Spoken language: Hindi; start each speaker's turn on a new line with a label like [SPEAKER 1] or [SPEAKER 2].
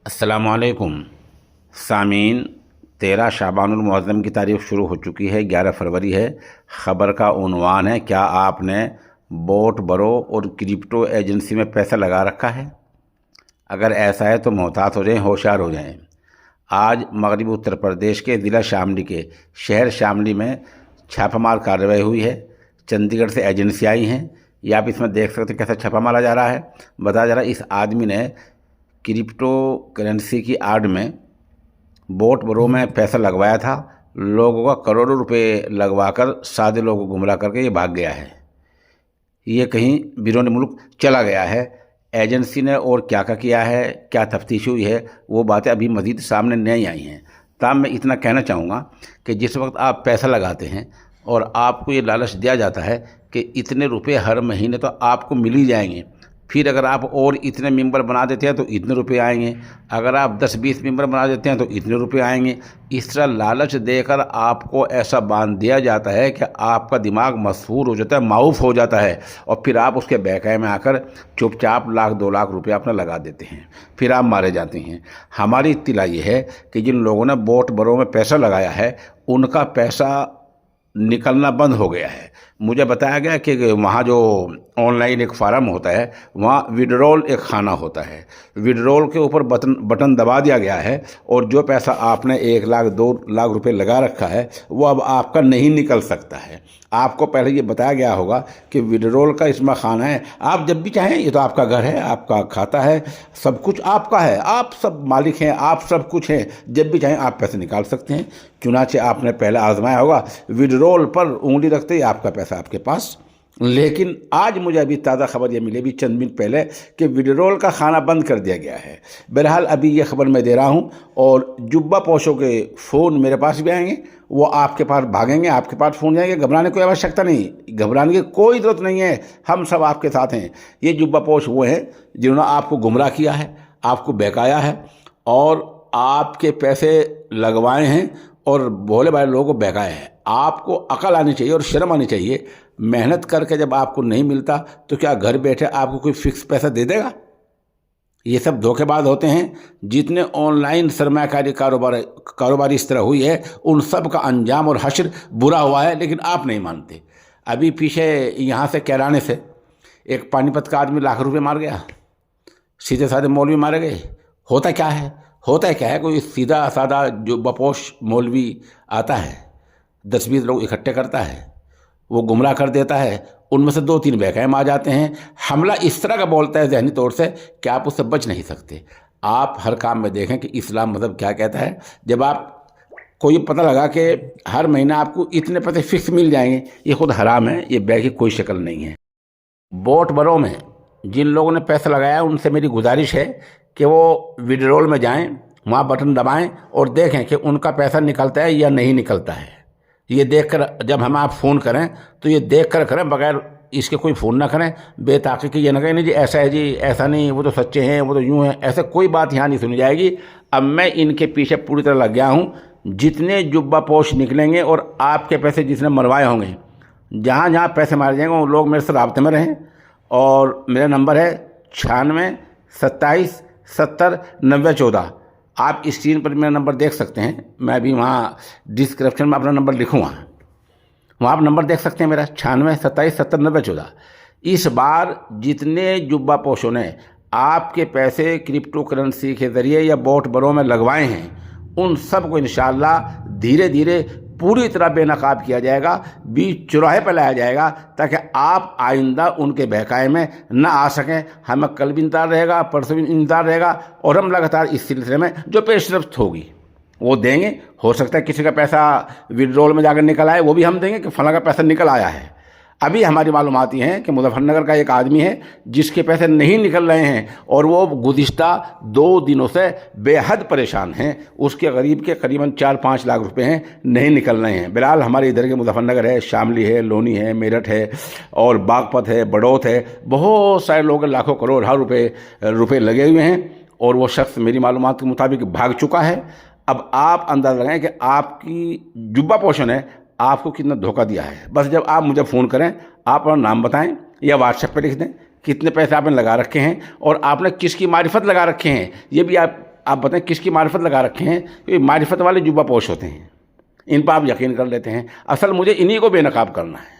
[SPEAKER 1] अस्सलामुअलैकुम सामीन। 13 शाबानुल मुअज़्ज़म की तारीख़ शुरू हो चुकी है, 11 फरवरी है। ख़बर का उन्वान है, क्या आपने बोट बरो और क्रिप्टो एजेंसी में पैसा लगा रखा है? अगर ऐसा है तो मोहतात हो जाएं, होशियार हो जाएं। आज मगरबी उत्तर प्रदेश के ज़िला शामली के शहर शामली में छापामार कार्रवाई हुई है। चंडीगढ़ से एजेंसी आई हैं। ये आप इसमें देख सकते हैं कैसा छापा मारा जा रहा है। बताया जा रहा है इस आदमी ने क्रिप्टो करेंसी की आड़ में बोट बरो में पैसा लगवाया था। लोगों का करोड़ों रुपए लगवाकर सादे लोगों को गुमराह करके ये भाग गया है। ये कहीं बिरोन मुल्क चला गया है। एजेंसी ने और क्या क्या किया है, क्या तफ्तीश हुई है, वो बातें अभी मज़ीद सामने नहीं आई हैं। तब मैं इतना कहना चाहूँगा कि जिस वक्त आप पैसा लगाते हैं और आपको ये लालच दिया जाता है कि इतने रुपए हर महीने तो आपको मिल ही जाएंगे, फिर अगर आप और इतने मेंबर बना देते हैं तो इतने रुपए आएंगे, अगर आप 10-20 मेंबर बना देते हैं तो इतने रुपए आएंगे। इस तरह लालच देकर आपको ऐसा बांध दिया जाता है कि आपका दिमाग मसहूर हो जाता है, माऊफ हो जाता है, और फिर आप उसके बहकाए में आकर चुपचाप 1-2 लाख रुपए अपना लगा देते हैं, फिर आप मारे जाते हैं। हमारी इत्तला ये है कि जिन लोगों ने बोट बरो में पैसा लगाया है उनका पैसा निकलना बंद हो गया है। मुझे बताया गया कि वहाँ जो ऑनलाइन एक फार्म होता है, वहाँ विड्रॉल एक खाना होता है। विड्रॉल के ऊपर बटन दबा दिया गया है और जो पैसा आपने 1 लाख 2 लाख रुपए लगा रखा है वो अब आपका नहीं निकल सकता है। आपको पहले ये बताया गया होगा कि विड्रॉल का इसमें खाना है, आप जब भी चाहें, ये तो आपका घर है, आपका खाता है, सब कुछ आपका है, आप सब मालिक हैं, आप सब कुछ हैं, जब भी चाहें आप पैसे निकाल सकते हैं। चुनाचे आपने पहले आजमाया होगा, विड्रॉल पर उंगली रखते ही आपका पैसा आपके पास। लेकिन आज मुझे अभी ताज़ा खबर ये मिली, अभी चंद मिनट पहले, कि विड्रॉल का खाना बंद कर दिया गया है। बहरहाल अभी ये खबर मैं दे रहा हूँ और जुब्बा पोशों के फ़ोन मेरे पास भी आएंगे, वो आपके पास भागेंगे, आपके पास फ़ोन जाएंगे। घबराने की आवश्यकता नहीं, घबराने की कोई ज़रूरत नहीं है, हम सब आपके साथ हैं। ये जुब्बा पोश वो हैं जिन्होंने आपको गुमराह किया है, आपको बहकाया है और आपके पैसे लगवाए हैं और भोले भाले लोगों को बहकाया है। आपको अकल आनी चाहिए और शर्म आनी चाहिए। मेहनत करके जब आपको नहीं मिलता तो क्या घर बैठे आपको कोई फिक्स पैसा दे देगा? ये सब धोखेबाज होते हैं। जितने ऑनलाइन सरमायाकारी कारोबारी इस तरह हुई है, उन सब का अंजाम और हश्र बुरा हुआ है, लेकिन आप नहीं मानते। अभी पीछे यहाँ से कैराने से एक पानीपत का आदमी लाख रुपये मार गया, सीधे साधे मौलवी मारे गए। होता क्या है? कोई सीधा साधा जो बपोश मौलवी आता है, 10-20 लोग इकट्ठे करता है, वो गुमराह कर देता है, उनमें से 2-3 बहकाएम आ जाते हैं। हमला इस तरह का बोलता है जहनी तौर से कि आप उससे बच नहीं सकते। आप हर काम में देखें कि इस्लाम मज़हब क्या कहता है। जब आप कोई पता लगा कि हर महीना आपको इतने पैसे फिक्स मिल जाएंगे, ये खुद हराम है, ये बैग की कोई शक्ल नहीं है। बोट बरो में जिन लोगों ने पैसा लगाया उनसे मेरी गुजारिश है कि वो विड्रॉल में जाएं, वहाँ बटन दबाएं और देखें कि उनका पैसा निकलता है या नहीं निकलता है। ये देखकर जब हम आप फ़ोन करें तो ये देख कर करें, बगैर इसके कोई फ़ोन ना करें बेताक़ी कि ये ना कहें नहीं जी ऐसा है, जी ऐसा नहीं, वो तो सच्चे हैं, वो तो यूँ हैं, ऐसा कोई बात यहाँ नहीं सुनी जाएगी। अब मैं इनके पीछे पूरी तरह लग गया हूँ। जितने जुब्बा पोश निकलेंगे और आपके पैसे जिसने मरवाए होंगे, जहाँ जहाँ पैसे मारे जाएंगे वो लोग मेरे से राब्ते में रहें। और मेरा नंबर है 96 27 70 90 14। आप इस स्क्रीन पर मेरा नंबर देख सकते हैं। मैं अभी वहाँ डिस्क्रिप्शन में अपना नंबर लिखूँगा, वहाँ आप नंबर देख सकते हैं मेरा 96 27 70 90 14। इस बार जितने जुब्बा पोशों ने आपके पैसे क्रिप्टो करेंसी के ज़रिए या बोट बरो में लगवाए हैं, उन सब को इंशाअल्लाह धीरे धीरे पूरी तरह बेनकाब किया जाएगा, बीच चौराहे पर लाया जाएगा, ताकि आप आइंदा उनके बहकाए में ना आ सकें। हमें कल भी इंतज़ार रहेगा, परसों भी इंतज़ार रहेगा, और हम लगातार इस सिलसिले में जो पेशरफ्त होगी वो देंगे। हो सकता है किसी का पैसा विड्रॉल में जाकर निकल आए, वो भी हम देंगे कि फला का पैसा निकल आया है। अभी हमारी मालूमात ये हैं कि मुजफ्फरनगर का एक आदमी है जिसके पैसे नहीं निकल रहे हैं और वो गुज़िश्ता 2 दिनों से बेहद परेशान हैं। उसके गरीब के करीबन 4-5 लाख रुपए हैं, नहीं निकल रहे हैं। बिलाल हमारे इधर के मुजफ्फरनगर है, शामली है, लोनी है, मेरठ है और बागपत है, बड़ौत है, बहुत सारे लोग लाखों करोड़ हर रुपए लगे हुए हैं और वो शख्स मेरी मालूमात के मुताबिक भाग चुका है। अब आप अंदाज़ा लगाएं कि आपकी जुब्बा पोषण है आपको कितना धोखा दिया है। बस जब आप मुझे फ़ोन करें, आप अपना नाम बताएं या व्हाट्सएप पे लिख दें कितने पैसे आपने लगा रखे हैं और आपने किसकी मारिफत लगा रखे हैं, ये भी आप आप बताएं किसकी मारिफत लगा रखे हैं? ये मारिफत वाले जुब्बा पोश होते हैं, इन पर आप यकीन कर लेते हैं। असल मुझे इन्हीं को बेनकाब करना है।